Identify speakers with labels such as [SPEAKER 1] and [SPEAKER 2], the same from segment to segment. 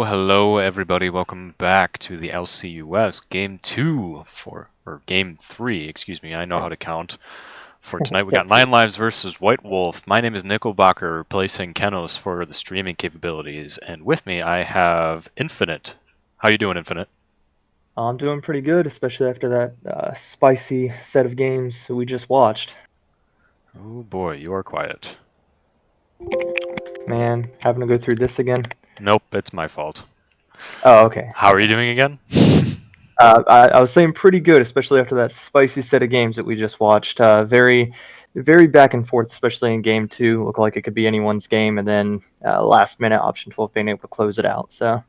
[SPEAKER 1] Hello everybody, welcome back to the LCUS Game 2 or Game 3, excuse me, I know how to count. For tonight we got 9 Lives versus White Wolf. My name is Nickelbacher, replacing Kenos for the streaming capabilities, and with me I have Infinite. How you doing, Infinite?
[SPEAKER 2] I'm doing pretty good, especially after that spicy set of games we just watched.
[SPEAKER 1] Oh boy, you are quiet.
[SPEAKER 2] Man, having to go through this again.
[SPEAKER 1] Nope, it's my fault.
[SPEAKER 2] Oh, okay.
[SPEAKER 1] How are you
[SPEAKER 2] Okay.
[SPEAKER 1] doing again?
[SPEAKER 2] I was saying pretty good, especially after that spicy set of games that we just watched. Very back and forth, especially in game two. Looked like it could be anyone's game, and then last minute option 12 being able to close it out. So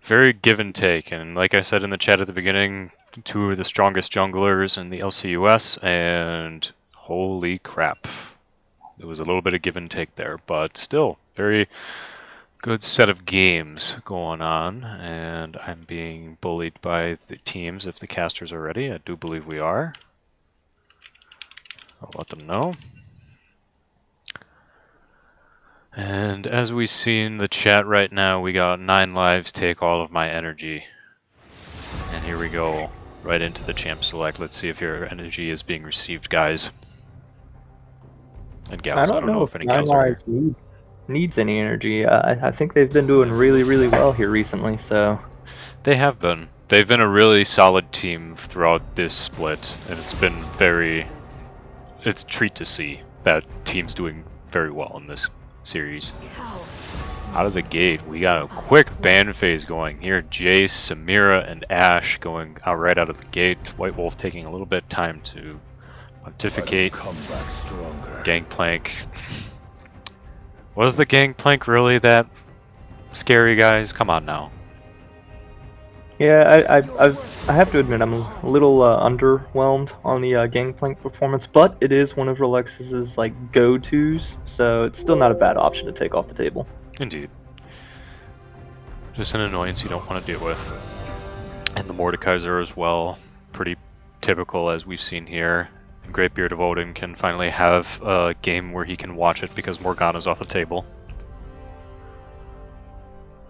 [SPEAKER 1] Very give and take, and like I said in the chat at the beginning, two of the strongest junglers in the LCUS, and holy crap. There was a little bit of give and take there, but still, very good set of games going on, and I'm being bullied by the teams if the casters are ready. I do believe we are. I'll let them know. And as we see in the chat right now, we got 9 lives take all of my energy. And here we go, right into the champ select. Let's see if your energy is being received, guys. And gals, I don't know if any gals are here.
[SPEAKER 2] needs any energy. I think they've been doing really well here recently. So
[SPEAKER 1] They have been. They've been a really solid team throughout this split, and it's been it's a treat to see that team's doing very well in this series. Out of the gate, we got a quick ban phase going here. Jace, Samira, and Ashe going out right out of the gate. White Wolf taking a little bit of time to pontificate. Gangplank. Was the Gangplank really that scary, guys? Come on now.
[SPEAKER 2] yeah, I have to admit I'm a little underwhelmed on the Gangplank performance, but it is one of Relex's like go-tos, so it's still not a bad option to take off the table.
[SPEAKER 1] Indeed. Just an annoyance you don't want to deal with. And the Mordekaiser as well. Pretty typical as we've seen here. And Greatbeard of Odin can finally have a game where he can watch it because Morgana's off the table.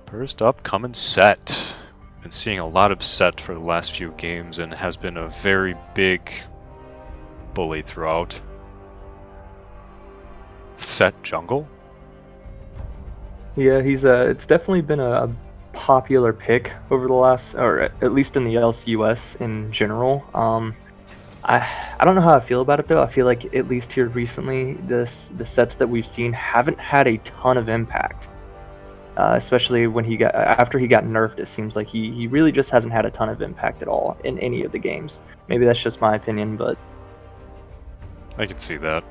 [SPEAKER 1] First up, coming Set. Been seeing a lot of Set for the last few games and has been a very big bully throughout. Set jungle?
[SPEAKER 2] Yeah, he's it's definitely been a popular pick over the last, or at least in the LCUS in general. I don't know how I feel about it though. I feel like at least here recently, the sets that we've seen haven't had a ton of impact. Especially when after he got nerfed, it seems like he really just hasn't had a ton of impact at all in any of the games. Maybe that's just my opinion, but
[SPEAKER 1] I can see that.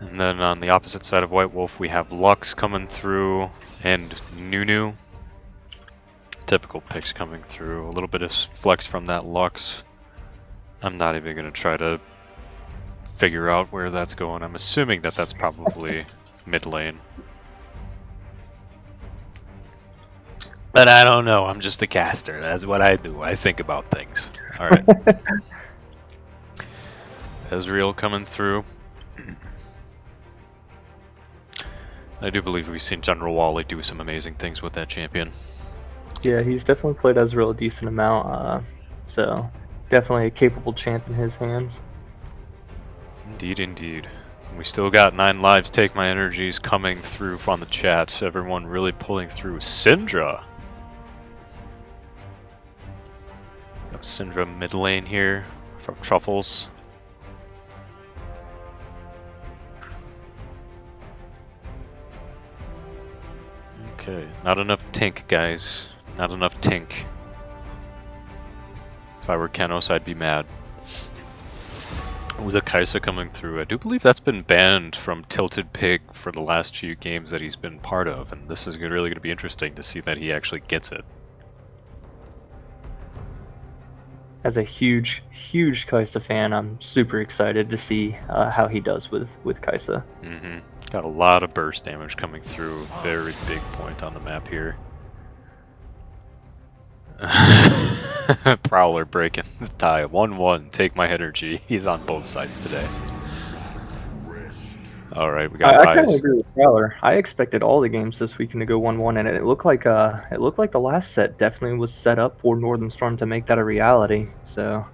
[SPEAKER 1] And then on the opposite side of White Wolf, we have Lux coming through and Nunu. Typical picks coming through. A little bit of flex from that Lux. I'm not even going to try to figure out where that's going. I'm assuming that that's probably mid lane. But I don't know. I'm just a caster. That's what I do. I think about things. Alright. Ezreal coming through. I do believe we've seen General Wally do some amazing things with that champion.
[SPEAKER 2] yeah, he's definitely played Ezreal a decent amount. So definitely a capable champ in his hands.
[SPEAKER 1] Indeed, indeed. We still got 9 lives. Take my energies coming through on the chat. Everyone really pulling through. Syndra. Got Syndra mid lane here from Truffles. Okay, not enough Tink, guys. Not enough Tink. If I were Kenos, I'd be mad. With a Kaisa coming through, I do believe that's been banned from Tilted Pig for the last few games that he's been part of, and this is really going to be interesting to see that he actually gets it.
[SPEAKER 2] As a huge Kaisa fan, I'm super excited to see how he does with Kaisa.
[SPEAKER 1] Got a lot of burst damage coming through. Very big point on the map here. Prowler breaking the tie. 1-1. Take my energy. He's on both sides today. All right, we got
[SPEAKER 2] I kind of
[SPEAKER 1] eyes.
[SPEAKER 2] agree with Tyler. I expected all the games this weekend to go 1-1, and it looked like the last set definitely was set up for Northern Storm to make that a reality. So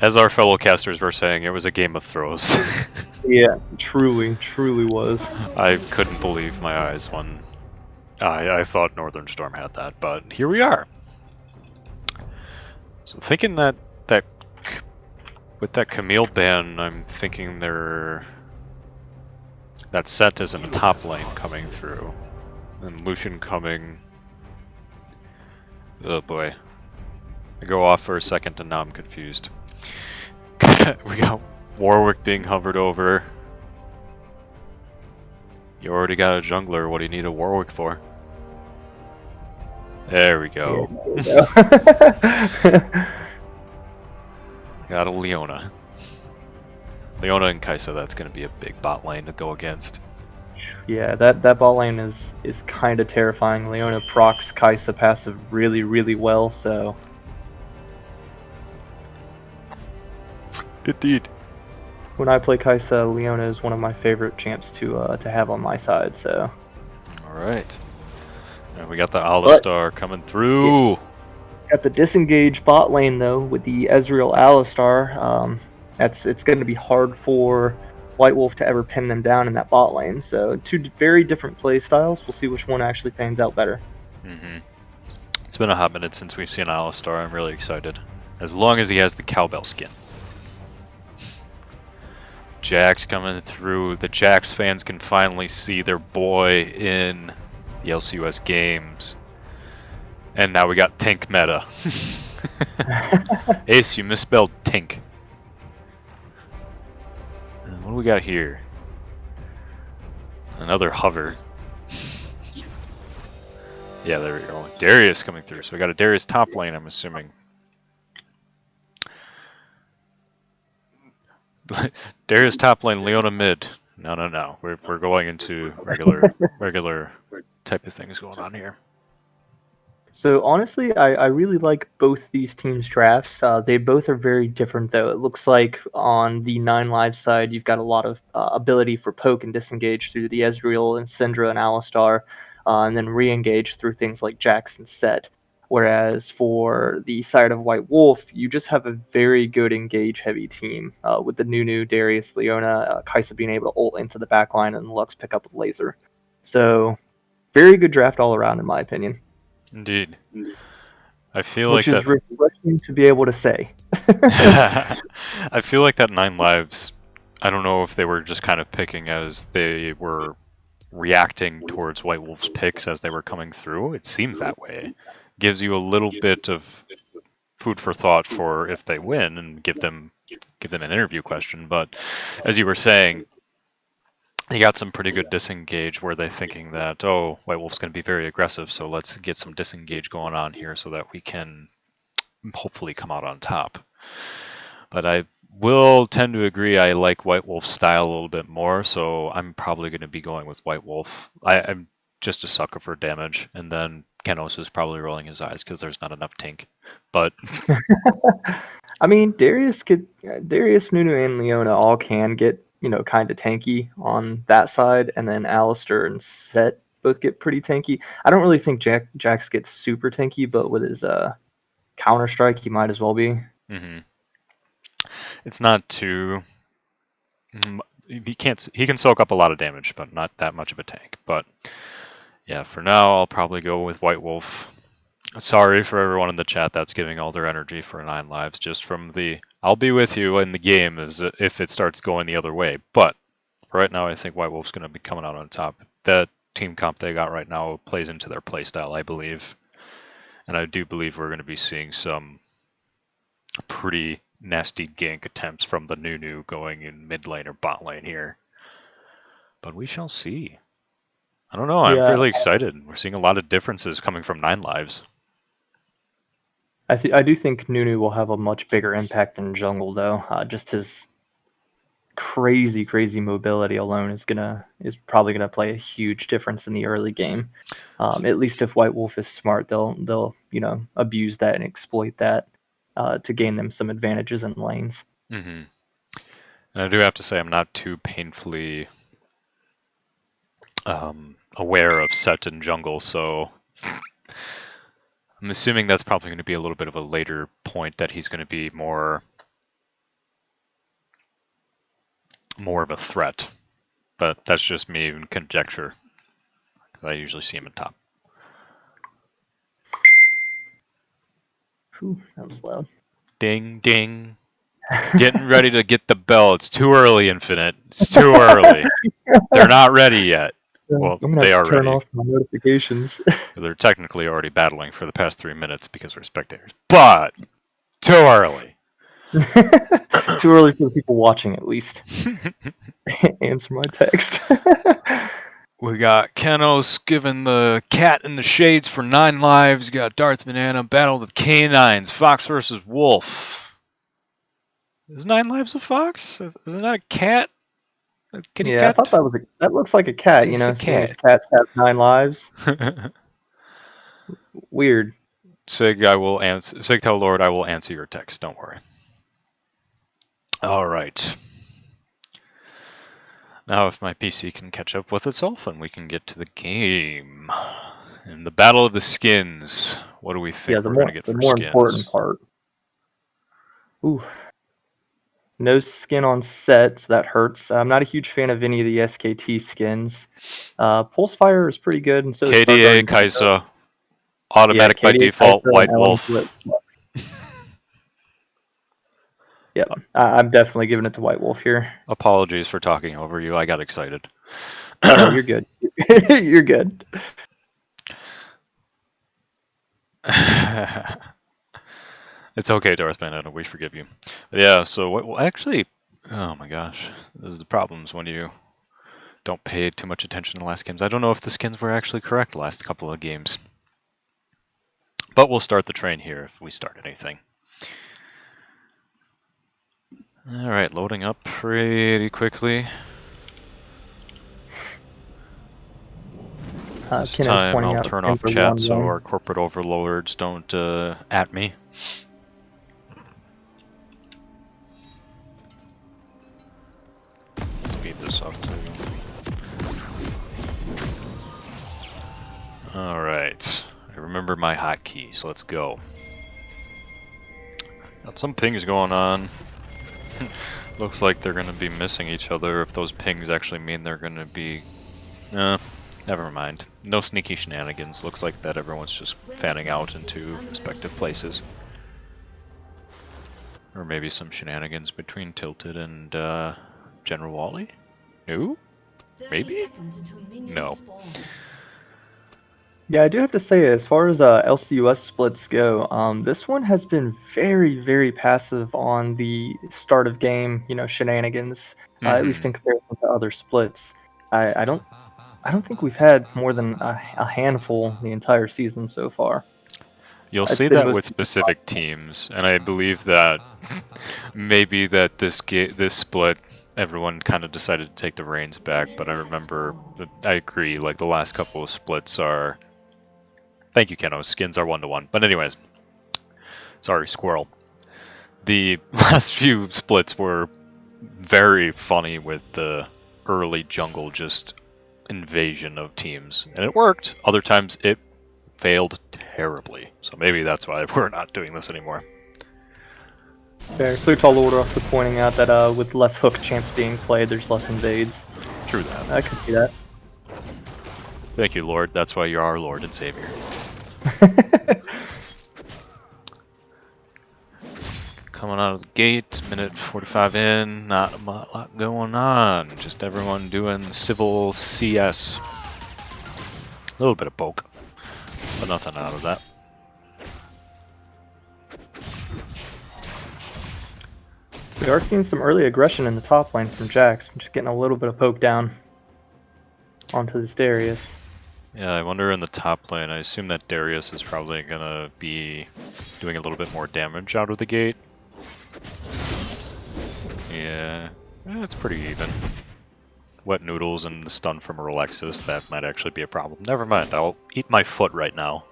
[SPEAKER 1] As our fellow casters were saying, it was a game of throws.
[SPEAKER 2] yeah, truly was.
[SPEAKER 1] I couldn't believe my eyes when I thought Northern Storm had that, but here we are. So thinking that with that Camille ban, I'm thinking that set is in the top lane coming through, and Lucian coming. Oh boy, I go off for a second and now I'm confused. We got Warwick being hovered over. You already got a jungler. What do you need a Warwick for? There we go.
[SPEAKER 2] Yeah,
[SPEAKER 1] Got a Leona. Leona and Kaisa, that's going to be a big bot lane to go against.
[SPEAKER 2] yeah, that bot lane is kind of terrifying. Leona procs Kaisa passive really well. So
[SPEAKER 1] Indeed.
[SPEAKER 2] when I play Kaisa, Leona is one of my favorite champs to have on my side. So
[SPEAKER 1] All right. And we got the Alistar coming through.
[SPEAKER 2] Yeah. Got the disengaged bot lane though with the Ezreal Alistar. It's going to be hard for White Wolf to ever pin them down in that bot lane. So two very different play styles. We'll see which one actually pans out better.
[SPEAKER 1] Mm-hmm. It's been a hot minute since we've seen Alistar. I'm really excited. As long as he has the cowbell skin. Jax coming through. The Jax fans can finally see their boy in the LCUS games. And now we got Tink meta. Ace, you misspelled Tink. What do we got here? Another hover. Yeah, there we go. Darius coming through. So we got a Darius top lane, I'm assuming. Darius top lane, Leona mid. No. We're going into regular type of things going on here.
[SPEAKER 2] So honestly, I really like both these teams' drafts. They both are very different, though. It looks like on the 9 Live side, you've got a lot of ability for poke and disengage through the Ezreal and Syndra and Alistar, and then re-engage through things like Jax and Set. Whereas for the side of White Wolf, you just have a very good engage-heavy team with the Nunu, Darius, Leona, Kaisa being able to ult into the backline, and Lux pick up with laser. So very good draft all around, in my opinion.
[SPEAKER 1] Indeed. I feel
[SPEAKER 2] Which
[SPEAKER 1] like
[SPEAKER 2] is refreshing to be able to say.
[SPEAKER 1] I feel like that 9 Lives, I don't know if they were just kind of picking as they were reacting towards White Wolf's picks as they were coming through. It seems that way. Gives you a little bit of food for thought for if they win and give them an interview question. But as you were saying, you got some pretty good disengage where they're thinking that, oh, White Wolf's going to be very aggressive, so let's get some disengage going on here so that we can hopefully come out on top. But I will tend to agree I like White Wolf's style a little bit more, so I'm probably going to be going with White Wolf. I'm just a sucker for damage, and then Kenos is probably rolling his eyes because there's not enough tank. But
[SPEAKER 2] I mean, Darius, Nunu, and Leona all can get, kind of tanky on that side, and then Alistair and Set both get pretty tanky. I don't really think Jax gets super tanky, but with his Counter Strike, he might as well be.
[SPEAKER 1] mm-hmm. It's not too. He can soak up a lot of damage, but not that much of a tank. But yeah, for now, I'll probably go with White Wolf. Sorry for everyone in the chat that's giving all their energy for 9 Lives just from the I'll be with you in the game as if it starts going the other way. But right now, I think White Wolf's going to be coming out on top. That team comp they got right now plays into their playstyle, I believe. And I do believe we're going to be seeing some pretty nasty gank attempts from the Nunu going in mid lane or bot lane here. But we shall see. I don't know. I'm
[SPEAKER 2] Yeah.
[SPEAKER 1] really excited. We're seeing a lot of differences coming from 9 Lives.
[SPEAKER 2] I do think Nunu will have a much bigger impact in jungle, though. Just his crazy mobility alone is probably gonna play a huge difference in the early game. At least if White Wolf is smart, they'll abuse that and exploit that to gain them some advantages in lanes.
[SPEAKER 1] Mm-hmm. And I do have to say I'm not too painfully aware of set and jungle, so I'm assuming that's probably going to be a little bit of a later point that he's going to be more of a threat. But that's just me in conjecture, because I usually see him at top.
[SPEAKER 2] Whew, that was loud.
[SPEAKER 1] Ding, ding. Getting ready to get the bell. It's too early, Infinite. It's too early. They're not ready yet. Well,
[SPEAKER 2] I'm gonna
[SPEAKER 1] they
[SPEAKER 2] have
[SPEAKER 1] are
[SPEAKER 2] to turn
[SPEAKER 1] ready.
[SPEAKER 2] off my notifications.
[SPEAKER 1] They're technically already battling for the past 3 minutes because we're spectators. But too early.
[SPEAKER 2] Too early for the people watching, at least. Answer my text.
[SPEAKER 1] We got Kenos giving the cat in the shades for 9 lives. You got Darth Banana battle with canines. Fox versus Wolf. Is 9 lives a fox? Isn't that a cat? A kitty
[SPEAKER 2] Yeah, I
[SPEAKER 1] cat?
[SPEAKER 2] thought that looks like a cat.
[SPEAKER 1] It's
[SPEAKER 2] You know,
[SPEAKER 1] a
[SPEAKER 2] seeing as
[SPEAKER 1] cat.
[SPEAKER 2] cats have 9 lives. Weird.
[SPEAKER 1] Sig, I will answer. Sig, tell Lord, I will answer your text. Don't worry. All right. Now, if my PC can catch up with itself, and we can get to the game. In the battle of the skins, what do we think
[SPEAKER 2] Yeah,
[SPEAKER 1] we're going to get
[SPEAKER 2] the
[SPEAKER 1] for
[SPEAKER 2] more
[SPEAKER 1] skins?
[SPEAKER 2] important part. Ooh. No skin on set, so that hurts. I'm not a huge fan of any of the SKT skins. Pulsefire is pretty good, and so is Star
[SPEAKER 1] KDA
[SPEAKER 2] Guardian.
[SPEAKER 1] Kaisa,
[SPEAKER 2] Yeah,
[SPEAKER 1] automatic by
[SPEAKER 2] KDA
[SPEAKER 1] default,
[SPEAKER 2] Kaisa
[SPEAKER 1] White
[SPEAKER 2] and Ellen
[SPEAKER 1] Wolf.
[SPEAKER 2] Flip. Yep, I'm definitely giving it to White Wolf here.
[SPEAKER 1] Apologies for talking over you. I got excited.
[SPEAKER 2] Oh no, you're good. You're good.
[SPEAKER 1] It's okay, Darth Banana. We forgive you. But yeah, so well, actually, oh my gosh, this is the problems when you don't pay too much attention to the last games. I don't know if the skins were actually correct the last couple of games. But we'll start the train here if we start anything. Alright, loading up pretty quickly. This time I'll turn off chat so our corporate overlords don't at me. Speed this up too. Alright, I remember my hotkeys. Let's go. Got some pings going on. Looks like they're going to be missing each other if those pings actually mean they're going to be... never mind. No sneaky shenanigans. Looks like that everyone's just fanning out into respective places. Or maybe some shenanigans between Tilted and General Wally? No? Maybe? No.
[SPEAKER 2] Yeah, I do have to say, as far as LCUS splits go, this one has been very, very passive on the start of game, shenanigans. At least in comparison to other splits. I don't think we've had more than a handful the entire season so far.
[SPEAKER 1] You'll see that with specific teams, and I believe that maybe that this split, everyone kind of decided to take the reins back. But I remember, I agree. Like the last couple of splits are. Thank you, Keno. Skins are 1-to-1. But anyways, sorry, Squirrel. The last few splits were very funny with the early jungle just invasion of teams, and it worked. Other times it failed terribly, so maybe that's why we're not doing this anymore.
[SPEAKER 2] Fair. So Tall Lord also pointing out that with less hook champs being played, there's less invades.
[SPEAKER 1] True that.
[SPEAKER 2] I could see that.
[SPEAKER 1] Thank you, Lord. That's why you're our Lord and Savior. Coming out of the gate, minute 45 in, not a lot going on. Just everyone doing civil CS. A little bit of poke, but nothing out of that.
[SPEAKER 2] We are seeing some early aggression in the top lane from Jax. I'm just getting a little bit of poke down onto this Darius.
[SPEAKER 1] Yeah, I wonder in the top lane, I assume that Darius is probably gonna be doing a little bit more damage out of the gate. Yeah, it's pretty even. Wet noodles and the stun from Alexis, that might actually be a problem. Never mind, I'll eat my foot right now.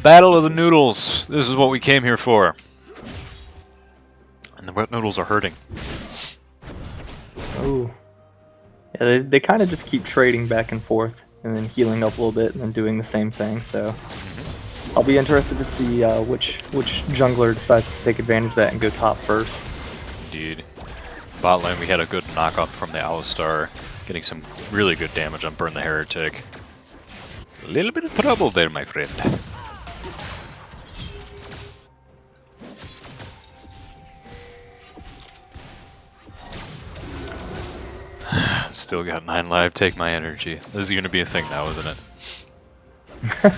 [SPEAKER 1] Battle of the Noodles. This is what we came here for. And The wet noodles are hurting.
[SPEAKER 2] Oh. Yeah, they kind of just keep trading back and forth and then healing up a little bit and then doing the same thing. So I'll be interested to see which jungler decides to take advantage of that and go top first.
[SPEAKER 1] Indeed. Bot lane, we had a good knock-up from the Alistar, getting some really good damage on Burn the Heretic. A little bit of trouble there, my friend. Still got 9 life, take my energy. This is going to be a thing now, isn't it?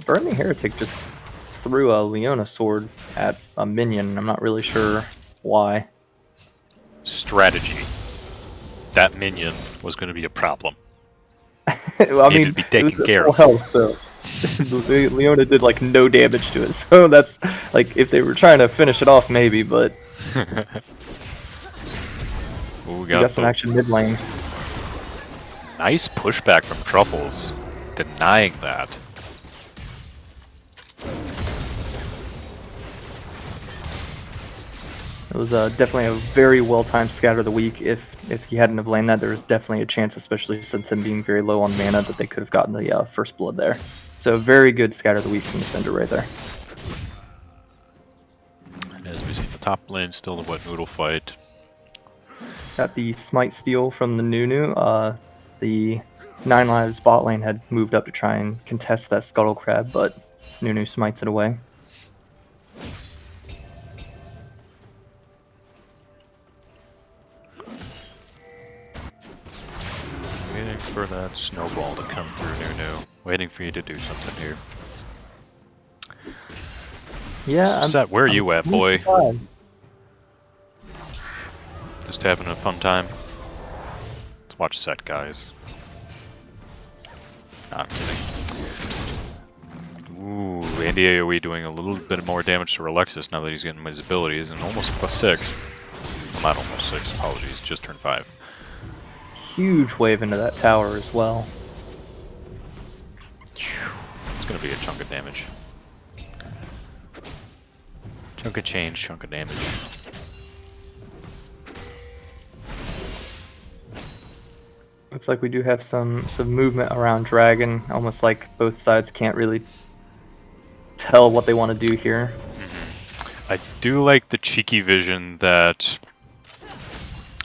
[SPEAKER 2] Burning Heretic just threw a Leona sword at a minion. I'm not really sure why.
[SPEAKER 1] Strategy. That minion was going to be a problem.
[SPEAKER 2] Well, I mean,
[SPEAKER 1] to be taken care of.
[SPEAKER 2] Health, so Leona did like no damage to it. So that's like if they were trying to finish it off, maybe. But
[SPEAKER 1] Ooh,
[SPEAKER 2] we got some action mid lane.
[SPEAKER 1] Nice pushback from Truffles, denying that.
[SPEAKER 2] It was definitely a very well-timed scatter of the week. If he hadn't have landed that, there was definitely a chance, especially since him being very low on mana, that they could have gotten the first blood there. So very good scatter of the week from the Syndra right there.
[SPEAKER 1] And as we see the top lane, still the wet noodle fight.
[SPEAKER 2] Got the smite steal from the Nunu. The 9 lives bot lane had moved up to try and contest that Scuttle Crab, but Nunu smites it away.
[SPEAKER 1] Waiting for that snowball to come through, Nunu. Waiting for you to do something here.
[SPEAKER 2] Yeah,
[SPEAKER 1] Set, where are you at, boy?
[SPEAKER 2] Fine.
[SPEAKER 1] Just having a fun time. Let's watch Set, guys. Nah, I'm kidding. Ooh, Andy AoE doing a little bit more damage to Relexus now that he's getting his abilities, and almost +6. Well, not almost 6, apologies, just turned 5.
[SPEAKER 2] Huge wave into that tower as well.
[SPEAKER 1] It's gonna be a chunk of damage. Chunk of change, chunk of damage.
[SPEAKER 2] Looks like we do have some movement around Dragon, almost like both sides can't really tell what they want to do here.
[SPEAKER 1] I do like the cheeky vision that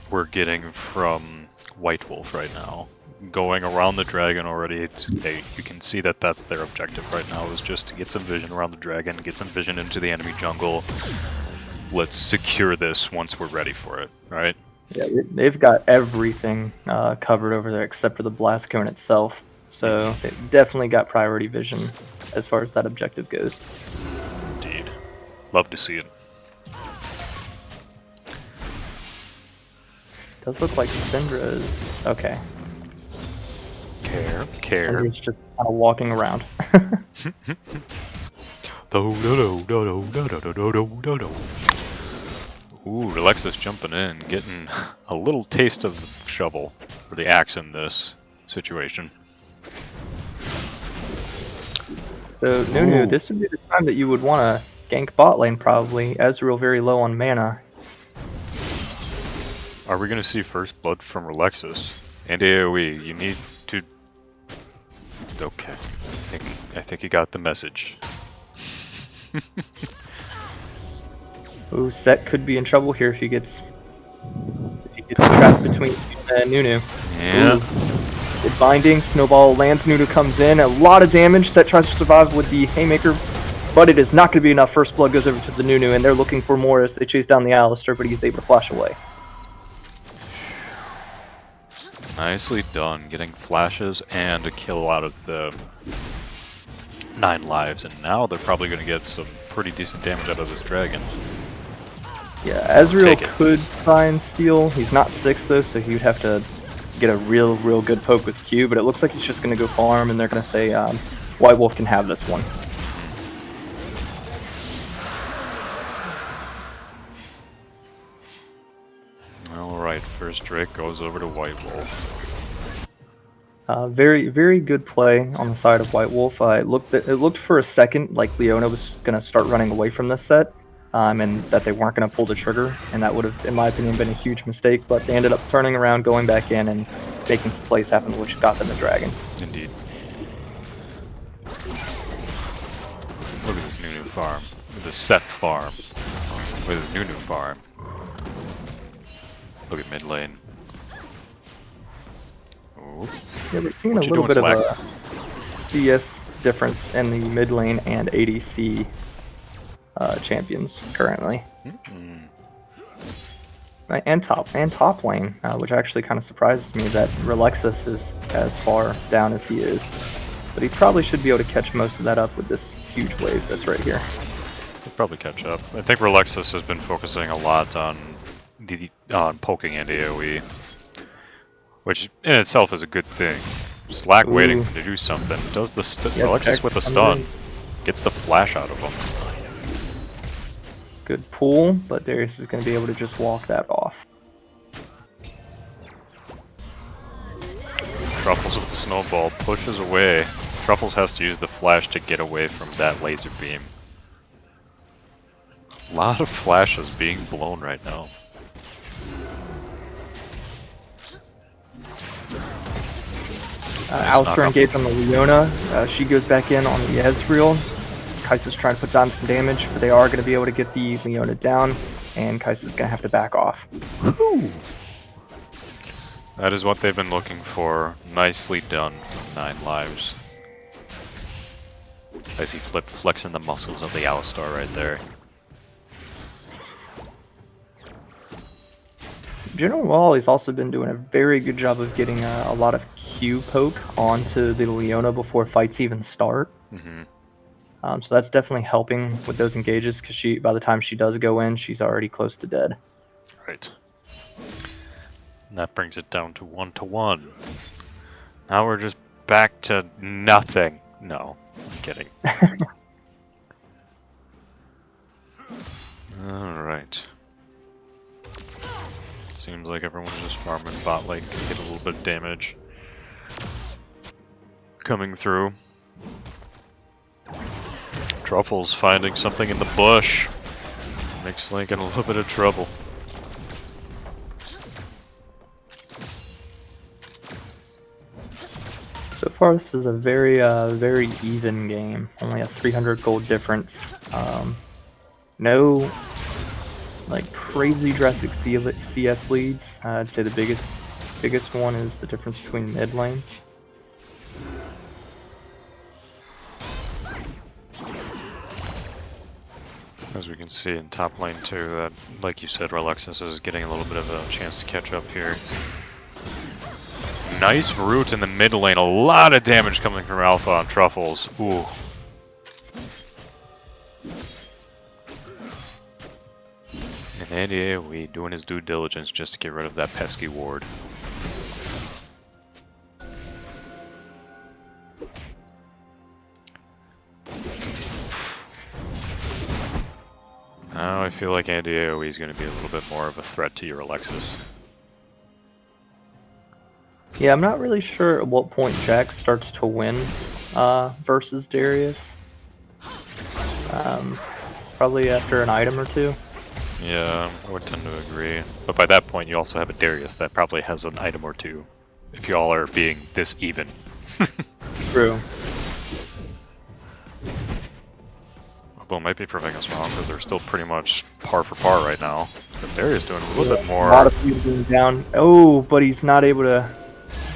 [SPEAKER 1] we're getting from White Wolf right now. Going around the dragon already, you can see that that's their objective right now, is just to get some vision around the dragon, get some vision into the enemy jungle. Let's secure this once we're ready for it, right?
[SPEAKER 2] Yeah, they've got everything covered over there except for the blast cone itself. So they've definitely got priority vision as far as that objective goes.
[SPEAKER 1] Indeed. Love to see it.
[SPEAKER 2] Does look like Syndra is okay.
[SPEAKER 1] Care.
[SPEAKER 2] Syndra's just kind of walking around.
[SPEAKER 1] Ooh, Relexus jumping in, getting a little taste of the shovel, or the axe in this situation.
[SPEAKER 2] So, Nunu, this would be the time that you would want to gank bot lane, probably. Ezreal very low on mana.
[SPEAKER 1] Are we going to see first blood from Relexus? And AoE, you need to... Okay, I think you got the message.
[SPEAKER 2] Ooh, Set could be in trouble here if he gets trapped between Nunu.
[SPEAKER 1] Yeah.
[SPEAKER 2] Ooh. Good binding, Snowball lands, Nunu comes in, a lot of damage. Set tries to survive with the Haymaker, but it is not going to be enough. First blood goes over to the Nunu, and they're looking for more as they chase down the Alistar, but he's able to flash away.
[SPEAKER 1] Nicely done, getting flashes and a kill out of the 9 lives, and now they're probably going to get some pretty decent damage out of this dragon.
[SPEAKER 2] Yeah, Ezreal could try and steal. He's not 6 though, so he would have to get a real good poke with Q, but it looks like he's just going to go farm, and they're going to say White Wolf can have this one.
[SPEAKER 1] Alright, first Drake goes over to White Wolf.
[SPEAKER 2] Very good play on the side of White Wolf. It looked for a second like Leona was going to start running away from this set, and that they weren't going to pull the trigger, and that would have, in my opinion, been a huge mistake. But they ended up turning around, going back in, and making some plays happen, which got them the dragon.
[SPEAKER 1] Indeed. Look at this new farm. Look at this set farm. Look at this new farm. Look at mid lane. Oh.
[SPEAKER 2] Yeah, we're seeing a little bit of a CS difference in the mid lane and ADC champions currently. And top lane, which actually kind of surprises me that Relexus is as far down as he is. But he probably should be able to catch most of that up with this huge wave that's right here.
[SPEAKER 1] He'll probably catch up. I think Relexus has been focusing a lot on poking and AoE, which in itself is a good thing. Slack waiting to do something. Does the Relexus with a stun. Gets the flash out of him.
[SPEAKER 2] Good pull, but Darius is going to be able to just walk that off.
[SPEAKER 1] Truffles with the snowball pushes away. Truffles has to use the flash to get away from that laser beam. A lot of flashes being blown right now.
[SPEAKER 2] Alistar engaged on the Leona. She goes back in on the Ezreal. Kai'Sa's trying to put down some damage, but they are going to be able to get the Leona down, and Kai'Sa's going to have to back off.
[SPEAKER 1] That is what they've been looking for. Nicely done from 9 lives. I see Flip flexing the muscles of the Alistar right there.
[SPEAKER 2] General Wally's also been doing a very good job of getting a lot of Q poke onto the Leona before fights even start. So that's definitely helping with those engages, because by the time she does go in, she's already close to dead.
[SPEAKER 1] Right. And that brings it down to 1-1. Now we're just back to nothing. No, I'm kidding. Alright. Seems like everyone's just farming bot lane to get a little bit of damage coming through. Truffles finding something in the bush. Makes Link in a little bit of trouble.
[SPEAKER 2] So far, this is a very, very even game. Only a 300 gold difference. No, like, crazy drastic CS leads. I'd say the biggest one is the difference between mid lane.
[SPEAKER 1] As we can see in top lane too, that, like you said, Relexus is getting a little bit of a chance to catch up here. Nice root in the mid lane, a lot of damage coming from Alpha on Truffles. Ooh. And Andy AoE doing his due diligence just to get rid of that pesky ward. Now I feel like Andy AoE is going to be a little bit more of a threat to your Alexis.
[SPEAKER 2] Yeah, I'm not really sure at what point Jax starts to win versus Darius. Probably after an item or two.
[SPEAKER 1] Yeah, I would tend to agree. But by that point, you also have a Darius that probably has an item or two. If you all are being this even.
[SPEAKER 2] True.
[SPEAKER 1] Although it might be proving us wrong because they're still pretty much par for par right now. So Darius doing a little bit more.
[SPEAKER 2] A lot of people going down. Oh, but he's not able to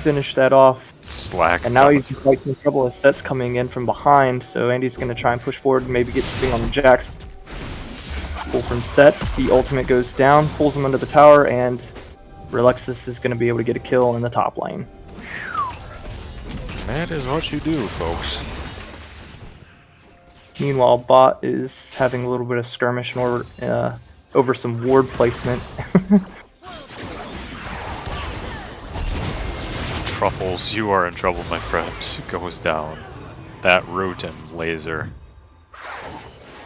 [SPEAKER 2] finish that off.
[SPEAKER 1] Slack.
[SPEAKER 2] And now he's just like in trouble as Set's coming in from behind. So Andy's going to try and push forward and maybe get something on the Jax. Pull from Sets. The ultimate goes down, pulls him under the tower, and Relexus is going to be able to get a kill in the top lane.
[SPEAKER 1] That is what you do, folks.
[SPEAKER 2] Meanwhile, bot is having a little bit of skirmish in order, over some ward placement.
[SPEAKER 1] Truffles, you are in trouble, my friend. Goes down. That root and laser.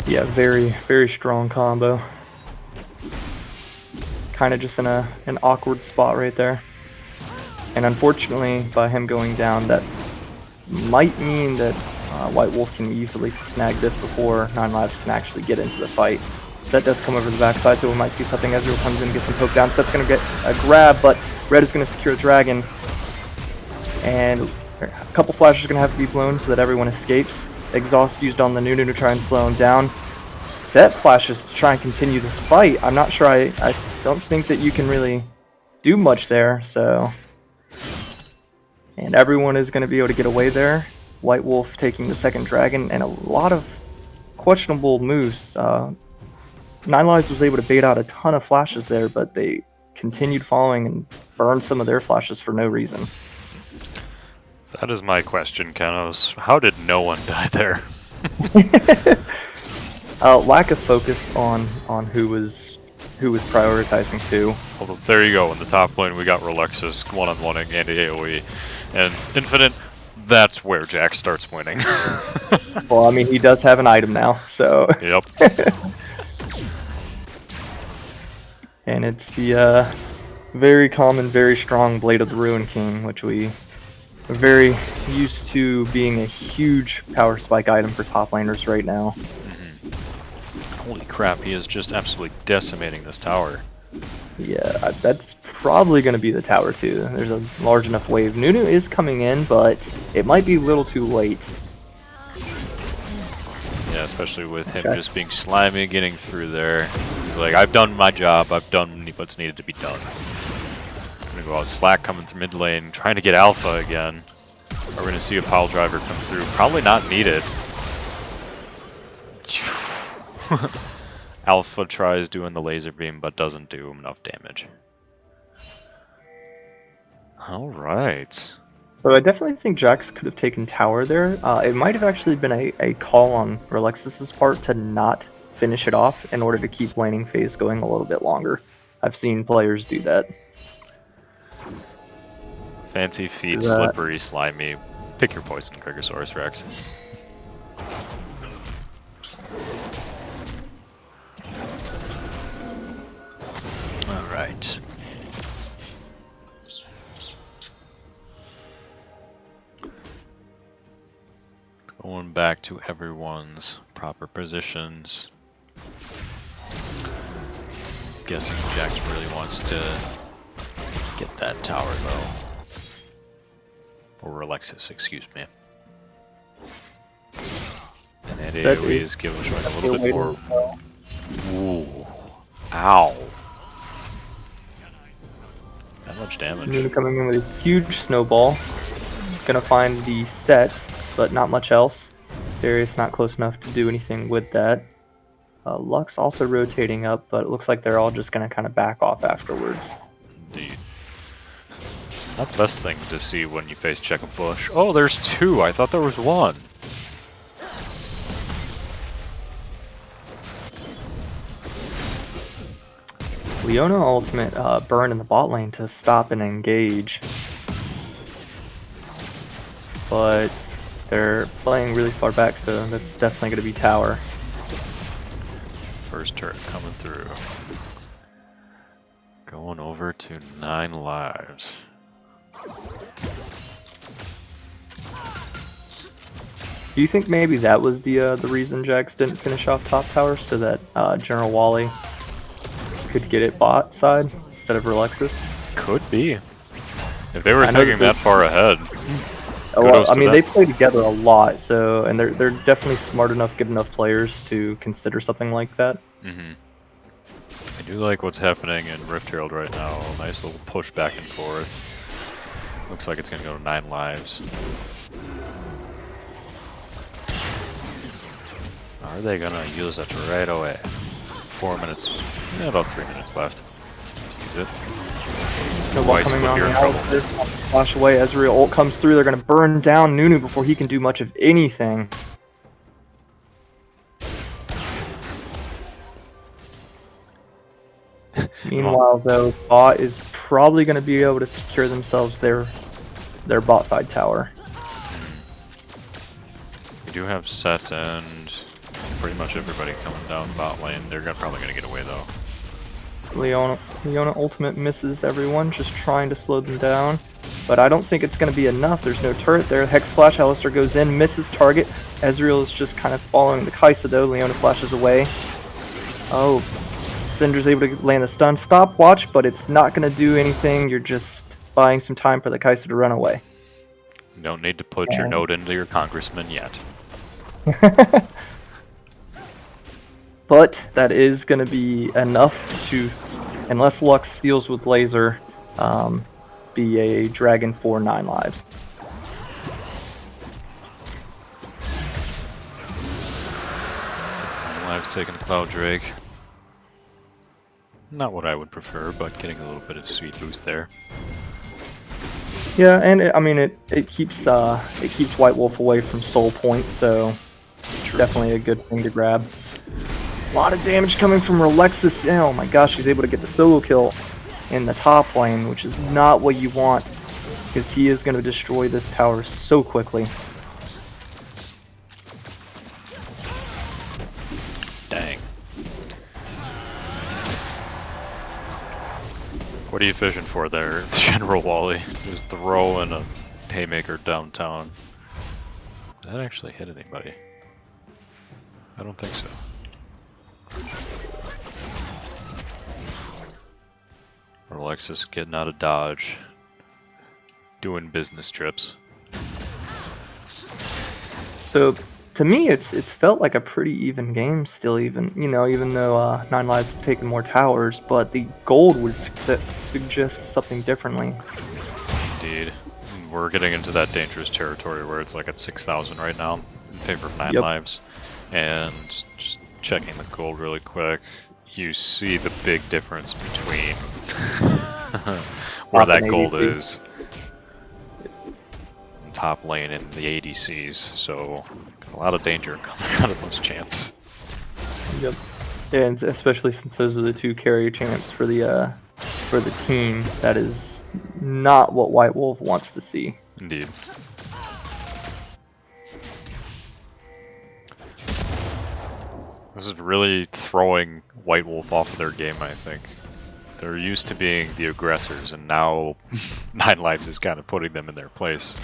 [SPEAKER 2] Yeah, very, very strong combo. Kind of just in an awkward spot right there. And unfortunately, by him going down, that might mean that White Wolf can easily snag this before 9 Lives can actually get into the fight. Set does come over the backside, so we might see something. Ezreal comes in and gets some poke down. Set's going to get a grab, but Red is going to secure Dragon. And a couple flashes are going to have to be blown so that everyone escapes. Exhaust used on the Nunu to try and slow him down. Set flashes to try and continue this fight. I'm not sure. I don't think that you can really do much there, so... And everyone is going to be able to get away there. White Wolf taking the second dragon, and a lot of questionable moves. Nine Lives was able to bait out a ton of flashes there, but they continued following and burned some of their flashes for no reason.
[SPEAKER 1] That is my question, Kenos. How did no one die there?
[SPEAKER 2] Lack of focus on who was prioritizing who.
[SPEAKER 1] Well, there you go. In the top lane, we got Relexus one-on-one-ing and AoE. And Infinite, that's where Jack starts winning.
[SPEAKER 2] Well, I mean, he does have an item now, so...
[SPEAKER 1] Yep.
[SPEAKER 2] And it's the very common, very strong Blade of the Ruin King, which we are very used to being a huge power spike item for top laners right now.
[SPEAKER 1] Holy crap, he is just absolutely decimating this tower.
[SPEAKER 2] Yeah, that's probably going to be the tower too. There's a large enough wave. Nunu is coming in, but it might be a little too late.
[SPEAKER 1] Yeah, especially with him just being slimy, getting through there. He's like, I've done my job, I've done what's needed to be done. I'm gonna go out Slack coming through mid lane, trying to get Alpha again. Are we gonna see a pile driver come through? Probably not needed. Alpha tries doing the laser beam, but doesn't do enough damage. Alright.
[SPEAKER 2] So I definitely think Jax could have taken tower there. It might have actually been a call on Relexus' part to not finish it off in order to keep laning phase going a little bit longer. I've seen players do that.
[SPEAKER 1] Fancy feet, slippery, slimy. Pick your poison, Krigosaurus Rex. Alright. Going back to everyone's proper positions. Guessing Jax really wants to get that tower though. Or Relexus, excuse me. And that AoE is giving showing a little bit more. Ooh. Ow. That much damage.
[SPEAKER 2] Nunu coming in with a huge snowball. Gonna find the set, but not much else. Darius not close enough to do anything with that. Lux also rotating up, but it looks like they're all just gonna kind of back off afterwards.
[SPEAKER 1] Indeed. Not the best thing to see when you face check a bush. Oh, there's two. I thought there was one.
[SPEAKER 2] Leona ultimate burn in the bot lane to stop and engage. But they're playing really far back, so that's definitely going to be tower.
[SPEAKER 1] First turret coming through. Going over to 9 lives.
[SPEAKER 2] Do you think maybe that was the reason Jax didn't finish off top tower, so that General Wally could get it bot side instead of Relexus?
[SPEAKER 1] Could be. If they were thinking that far ahead.
[SPEAKER 2] Well, I mean, they play together a lot, so and they're definitely smart enough, good enough players to consider something like that.
[SPEAKER 1] Mm-hmm. I do like what's happening in Rift Herald right now. A nice little push back and forth. Looks like it's gonna go to 9 lives. Are they gonna use it right away? 4 minutes, about 3 minutes left. Use it.
[SPEAKER 2] Snowball coming on the ult, flash away, Ezreal ult comes through, they're going to burn down Nunu before he can do much of anything. Meanwhile though, bot is probably going to be able to secure themselves their bot side tower.
[SPEAKER 1] We do have Set and pretty much everybody coming down bot lane. They're probably going to get away though.
[SPEAKER 2] Leona ultimate misses everyone, just trying to slow them down. But I don't think it's going to be enough. There's no turret there. Hex Flash, Alistair goes in, misses target. Ezreal is just kind of following the Kaisa though. Leona flashes away. Oh, Syndra's able to land a stun stopwatch, but it's not going to do anything. You're just buying some time for the Kaiser to run away.
[SPEAKER 1] You don't need to put your
[SPEAKER 2] And-
[SPEAKER 1] note into your congressman yet.
[SPEAKER 2] But that is going to be enough to, unless Lux steals with laser, be a dragon for 9 lives.
[SPEAKER 1] Lives taking the Cloud Drake. Not what I would prefer, but getting a little bit of sweet boost there.
[SPEAKER 2] Yeah, and it keeps White Wolf away from Soul Point, so definitely a good thing to grab. A lot of damage coming from Relexus. Oh my gosh, he's able to get the solo kill in the top lane, which is not what you want, because he is going to destroy this tower so quickly.
[SPEAKER 1] Dang. What are you fishing for there, General Wally? Just throw in a haymaker downtown. Did that actually hit anybody? I don't think so. Alexis getting out of dodge, doing business trips.
[SPEAKER 2] So to me, it's felt like a pretty even game still, even though 9 lives have taken more towers, but the gold would suggest something differently.
[SPEAKER 1] Indeed. We're getting into that dangerous territory where it's like at 6,000 right now in favor of 9
[SPEAKER 2] Yep.
[SPEAKER 1] lives. And just checking the gold really quick, you see the big difference between where that gold is. Top lane in the ADCs, so got a lot of danger coming out of those champs.
[SPEAKER 2] Yep. And especially since those are the 2 carry champs for the team, that is not what White Wolf wants to see.
[SPEAKER 1] Indeed. This is really throwing White Wolf off of their game, I think. They're used to being the aggressors, and now 9 lives is kind of putting them in their place.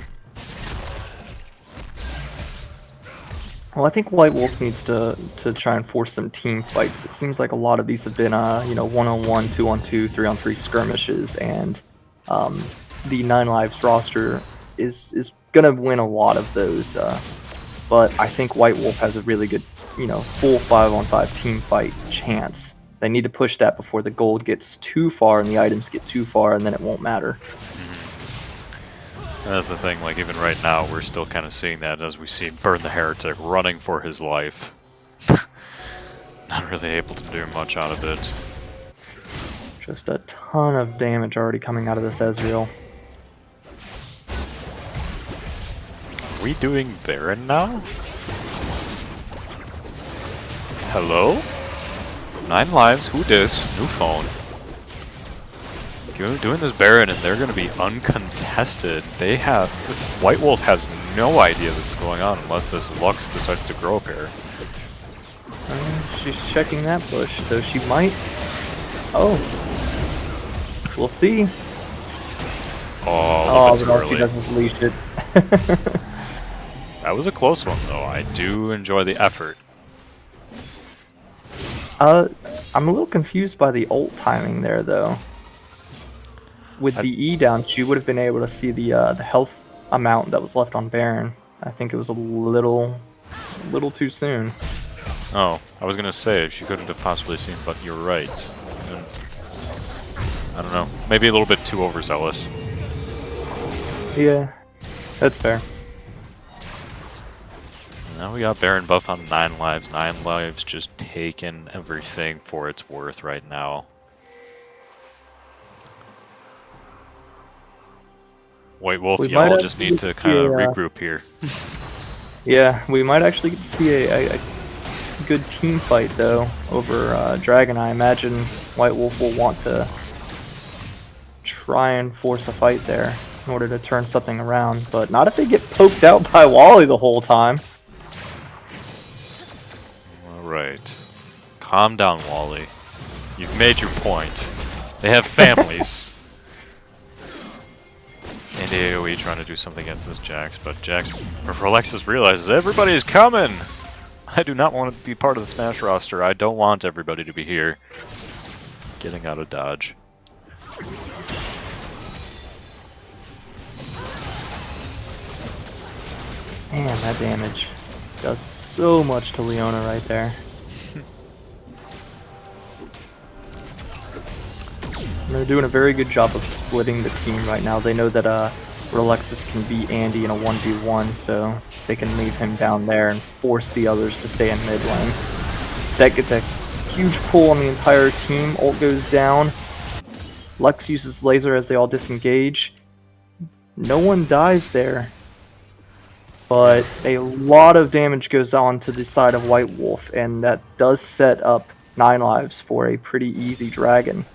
[SPEAKER 2] Well, I think White Wolf needs to try and force some team fights. It seems like a lot of these have been, 1-on-1, 2-on-2, 3-on-3 skirmishes, and the 9 lives roster is gonna win a lot of those. But I think White Wolf has a really good, full 5-on-5 team fight chance. They need to push that before the gold gets too far and the items get too far, and then it won't matter.
[SPEAKER 1] That's the thing, like even right now we're still kind of seeing that as we see Burn the Heretic running for his life. Not really able to do much out of it.
[SPEAKER 2] Just a ton of damage already coming out of this Ezreal.
[SPEAKER 1] Are we doing Baron now? Hello? 9 lives, who dis? New phone. Doing this Baron and they're going to be uncontested. White Wolf has no idea this is going on unless this Lux decides to grow a pair.
[SPEAKER 2] She's checking that bush, so she might. Oh, we'll see.
[SPEAKER 1] Oh, too
[SPEAKER 2] but she
[SPEAKER 1] early.
[SPEAKER 2] doesn't leash it.
[SPEAKER 1] That was a close one though. I do enjoy the effort.
[SPEAKER 2] I'm a little confused by the ult timing there, though. With the E down, she would have been able to see the health amount that was left on Baron. I think it was a little too soon.
[SPEAKER 1] Oh, I was gonna say she couldn't have possibly seen, but you're right. And, I don't know, maybe a little bit too overzealous.
[SPEAKER 2] Yeah, that's fair.
[SPEAKER 1] Now we got Baron buff on 9 lives. 9 lives just taking everything for its worth right now. White Wolf, y'all just need to kind of regroup here.
[SPEAKER 2] Yeah, we might actually get to see a good team fight though over Dragon. I imagine White Wolf will want to try and force a fight there in order to turn something around, but not if they get poked out by Wally the whole time.
[SPEAKER 1] Alright. Calm down, Wally. You've made your point. They have families. And AoE trying to do something against this Jax, but Jax, before Alexis realizes everybody's coming! I do not want to be part of the Smash roster. I don't want everybody to be here. Getting out of dodge.
[SPEAKER 2] Man, that damage does so much to Leona right there. They're doing a very good job of splitting the team right now. They know that Relexus can beat Andy in a 1v1, so they can leave him down there and force the others to stay in mid lane. Set gets a huge pull on the entire team. Ult goes down. Lux uses laser as they all disengage. No one dies there, but a lot of damage goes on to the side of White Wolf, and that does set up 9 lives for a pretty easy dragon.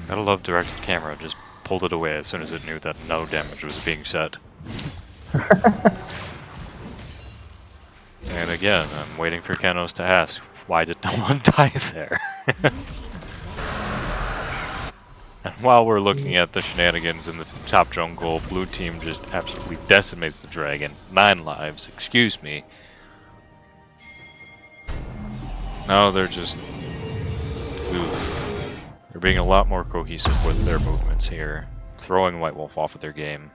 [SPEAKER 1] Gotta love directed camera, just pulled it away as soon as it knew that no damage was being set. And again, I'm waiting for Kenos to ask, why did no one die there? And while we're looking at the shenanigans in the top jungle, blue team just absolutely decimates the dragon. 9 lives, excuse me. No, they're just... Oof. They're being a lot more cohesive with their movements here, throwing White Wolf off of their game.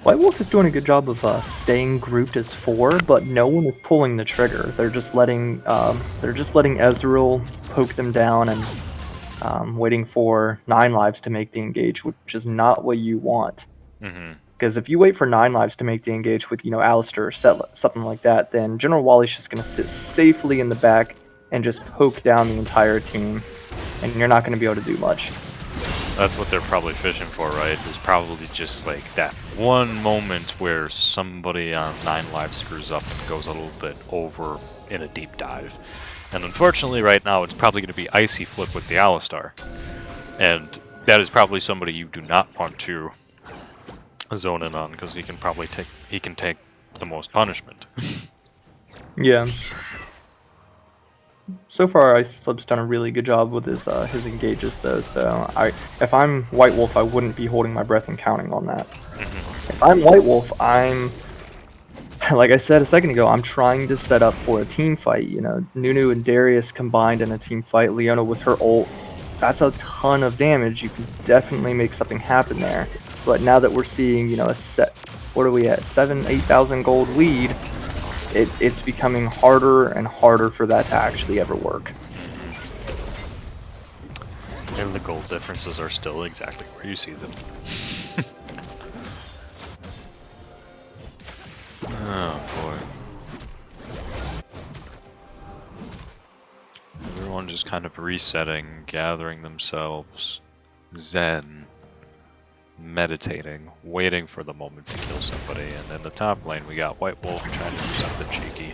[SPEAKER 2] White Wolf is doing a good job of staying grouped as 4, but no one is pulling the trigger. They're just letting Ezreal poke them down and waiting for 9 lives to make the engage, which is not what you want. Because if you wait for 9 lives to make the engage with, Alistair or something like that, then General Wally's just going to sit safely in the back and just poke down the entire team, and you're not going to be able to do much.
[SPEAKER 1] That's what they're probably fishing for, right? Is probably just like that one moment where somebody on 9 lives screws up and goes a little bit over in a deep dive. And unfortunately right now it's probably going to be Icy Flip with the Alistar. And that is probably somebody you do not want to zone in on, because he can take the most punishment.
[SPEAKER 2] Yeah. So far, Icy Flip's done a really good job with his engages, though. So, if I'm White Wolf, I wouldn't be holding my breath and counting on that. If I'm White Wolf, like I said a second ago, I'm trying to set up for a team fight. Nunu and Darius combined in a team fight. Leona with her ult, that's a ton of damage. You can definitely make something happen there. But now that we're seeing, a set, what are we at, 8,000 gold lead? It's becoming harder and harder for that to actually ever work.
[SPEAKER 1] And the gold differences are still exactly where you see them. Oh boy. Everyone just kind of resetting, gathering themselves, zen, meditating, waiting for the moment to kill somebody, and in the top lane we got White Wolf trying to do something cheeky.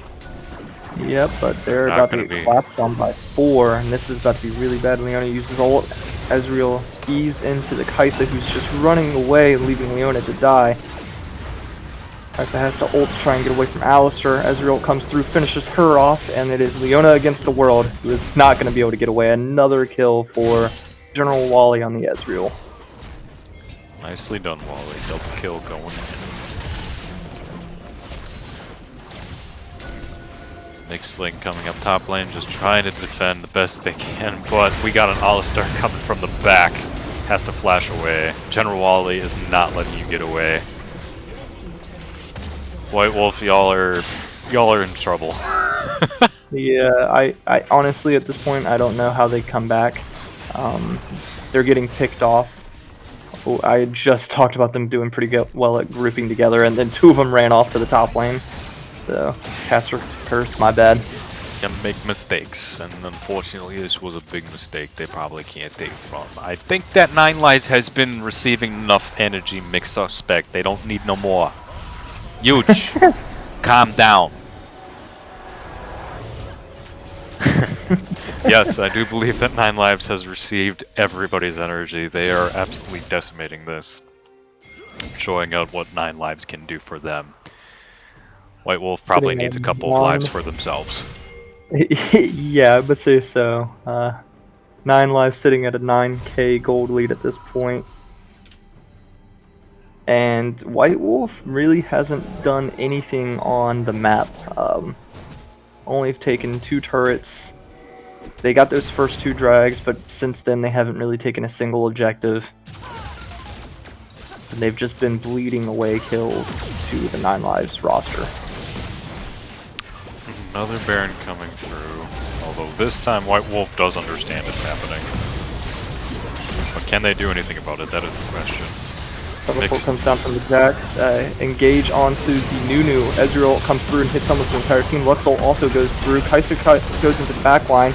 [SPEAKER 2] Yep, but they're about to get clapped on by 4, and this is about to be really bad. Leona uses ult. Ezreal ease into the Kaisa, who's just running away, leaving Leona to die. Kaisa has to ult to try and get away from Alistair. Ezreal comes through, finishes her off, and it is Leona against the world, who is not going to be able to get away. Another kill for General Wally on the Ezreal.
[SPEAKER 1] Nicely done, Wally. Double kill going in. Mixed lane coming up top lane, just trying to defend the best they can, but we got an Alistar coming from the back. Has to flash away. General Wally is not letting you get away. White Wolf, y'all are in trouble.
[SPEAKER 2] Yeah, I honestly at this point I don't know how they come back. They're getting picked off. I just talked about them doing pretty well at grouping together, and then 2 of them ran off to the top lane. So, caster curse, my bad.
[SPEAKER 1] Can make mistakes, and unfortunately this was a big mistake they probably can't take from. I think that 9 lives has been receiving enough energy, mix suspect. They don't need no more. Huge. Calm down. Yes, I do believe that 9 lives has received everybody's energy. They are absolutely decimating this. Showing out what 9 lives can do for them. White Wolf probably needs a couple of lives for themselves.
[SPEAKER 2] Yeah, I would say so. 9 lives sitting at a 9k gold lead at this point. And White Wolf really hasn't done anything on the map. Only have taken 2 turrets. They got those first 2 drags, but since then they haven't really taken a single objective. And they've just been bleeding away kills to the 9 Lives roster.
[SPEAKER 1] Another Baron coming through. Although this time White Wolf does understand it's happening. But can they do anything about it? That is the question.
[SPEAKER 2] Before comes down from the Jax, engage onto the Nunu. Ezreal comes through and hits almost the entire team. Luxol also goes through. Kaiser goes into the back line,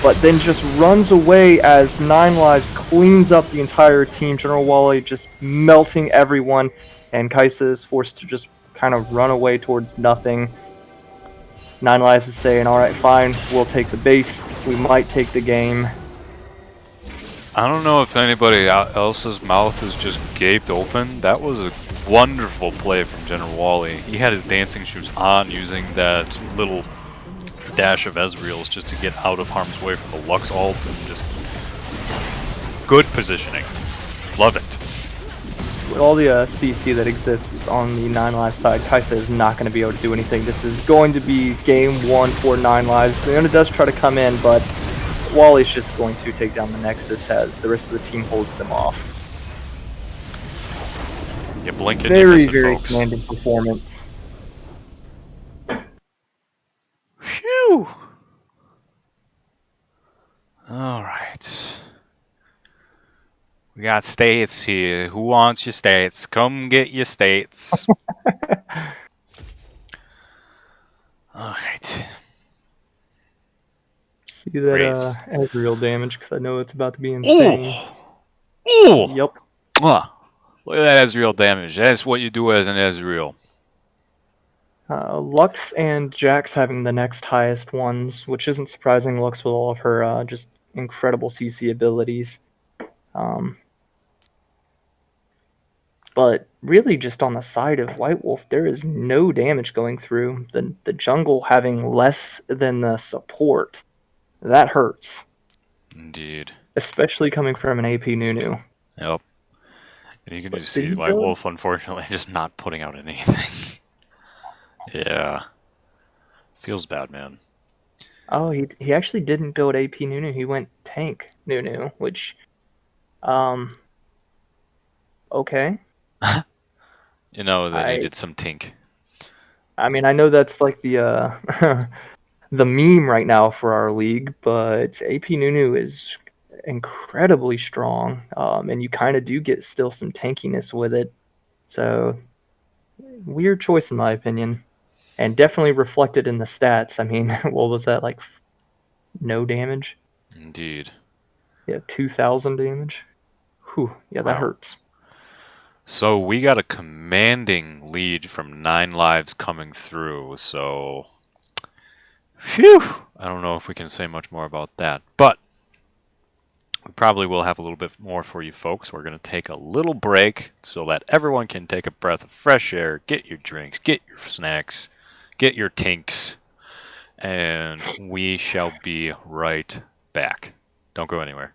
[SPEAKER 2] but then just runs away as 9 Lives cleans up the entire team. General Wally just melting everyone, and Kaiser is forced to just kind of run away towards nothing. 9 Lives is saying, alright, fine, we'll take the base. We might take the game.
[SPEAKER 1] I don't know if anybody else's mouth is just gaped open. That was a wonderful play from General Wally. He had his dancing shoes on, using that little dash of Ezreal's just to get out of harm's way from the Lux ult, and just good positioning. Love it.
[SPEAKER 2] With all the CC that exists on the 9 Lives side, Kai'Sa is not going to be able to do anything. This is going to be game 1 for 9 Lives. Leona does try to come in, but Wally's just going to take down the Nexus as the rest of the team holds them off.
[SPEAKER 1] You blink and
[SPEAKER 2] very,
[SPEAKER 1] you miss it,
[SPEAKER 2] very
[SPEAKER 1] folks.
[SPEAKER 2] commanding performance.
[SPEAKER 1] Phew! Alright. We got states here. Who wants your states? Come get your states. Alright.
[SPEAKER 2] See that Ezreal damage, because I know it's about to be insane.
[SPEAKER 1] Ooh! Ooh!
[SPEAKER 2] Yep.
[SPEAKER 1] Look at that Ezreal damage. That's what you do as an Ezreal.
[SPEAKER 2] Lux and Jax having the next highest ones, which isn't surprising. Lux with all of her just incredible CC abilities. But really just on the side of White Wolf, there is no damage going through. The jungle having less than the support. That hurts.
[SPEAKER 1] Indeed.
[SPEAKER 2] Especially coming from an AP Nunu.
[SPEAKER 1] Yep. And you can just see White Wolf, unfortunately, just not putting out anything. Yeah. Feels bad, man.
[SPEAKER 2] Oh, he actually didn't build AP Nunu. He went tank Nunu, which, okay.
[SPEAKER 1] You know, they needed some tink.
[SPEAKER 2] I mean, I know that's like the the meme right now for our league, but AP Nunu is incredibly strong, and you kind of do get still some tankiness with it. So, weird choice in my opinion, and definitely reflected in the stats. I mean, what was that, like no damage?
[SPEAKER 1] Indeed.
[SPEAKER 2] Yeah, 2,000 damage. Whew, yeah, that hurts.
[SPEAKER 1] So we got a commanding lead from 9 Lives coming through, so phew! I don't know if we can say much more about that, but we probably will have a little bit more for you folks. We're going to take a little break so that everyone can take a breath of fresh air, get your drinks, get your snacks, get your tinks, and we shall be right back. Don't go anywhere.